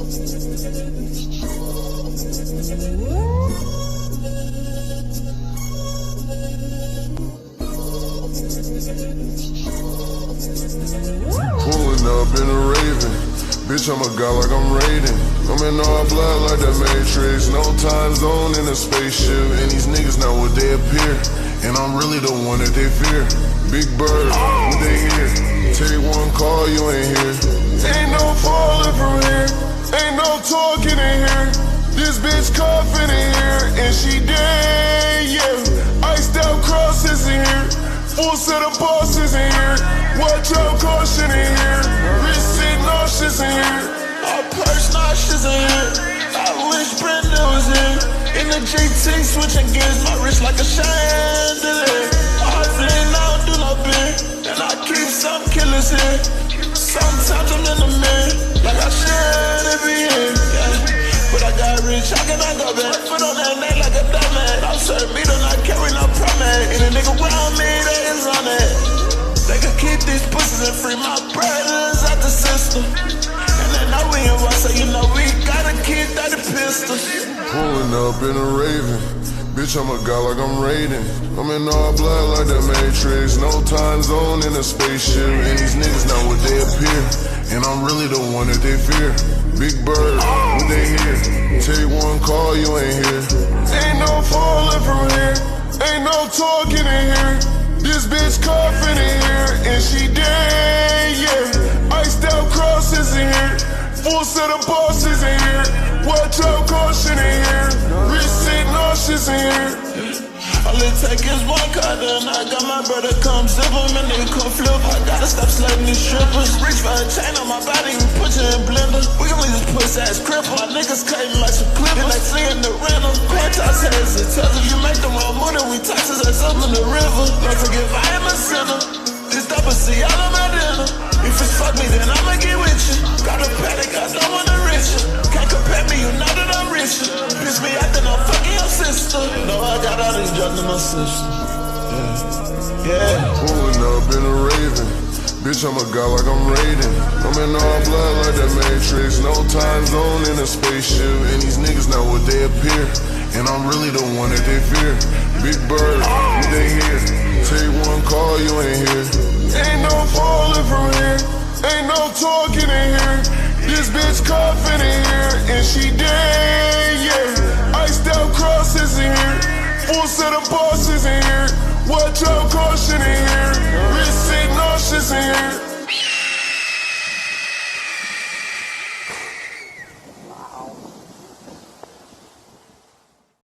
Pulling up in a Raven, bitch, I'm a god like I'm Raiden. I'm in all black like the Matrix, no time zone in a spaceship. And these niggas know what they appear, and I'm really the one that they fear. Big Bird, what they hear? Take one call, you ain't here. Ain't no falling from here, ain't no talking in here. This bitch coughing in here, and she dead, yeah. Iced out crosses in here, full set of bosses in here. Watch out, caution in here. Wrist sit nauseous in here. Our purse nauseous in here. I wish Brenda was here. In the GT, switching gears, my wrist like a chandelier. I ain't out, do no beer, and I keep some killers here. Sometimes I'm in the mirror, like I shouldn't be here. Yeah. But I got rich, how can I go back? Foot on that neck like a dumbass. I'm certain me, don't not carry no promise. And a nigga around me, that is on it. They could keep these pussies and free my brothers out the system. And they know we in so you know we gotta keep that pistol. Pulling up in a Raven, bitch, I'm a god like I'm Raiden. I'm in all black like the Matrix, no time zone in a spaceship. And these niggas know what they appear, and I'm really the one that they fear. Big Bird, what they hear? Take one call, you ain't here. Ain't no falling from here, ain't no talking in here. This bitch coughing in here, and she dead, yeah. Iced out crosses in here, full set of bosses in here. Watch out, caution in here. Wrist sit nauseous in here. All it take is one cut, and I got my brother come zip him, and nigga come flip. I gotta stop slutting these strippers. Reach for a chain on my body, and put you in blender. We can leave this pussy ass cripple. My niggas came like some clippers. Then they singing the rhythm. Penthouse heads and tells if you make the wrong money, we taxes us up in the river. Don't forget I am a sinner. This double C all of my dinner. If it's fuck me, then I'ma get with you. Got a panic, I don't wanna reach you. Can't compare me, you know that I'm rich. Piss me out, then I'm fucking your sister. No, I got all these drugs in my system. Yeah. Pulling up in a Raven, bitch, I'm a god like I'm Raiden. I'm in all black like the Matrix, no time zone in a spaceship. And these niggas know what they appear, and I'm really the one that they fear. Big Bird, what they hear? Take one call, you ain't here. Ain't no falling from here, ain't no talking in here. This bitch coughing in here, and she dead, yeah. Iced out crosses in here, full set of bosses in here. Watch out, caution in here.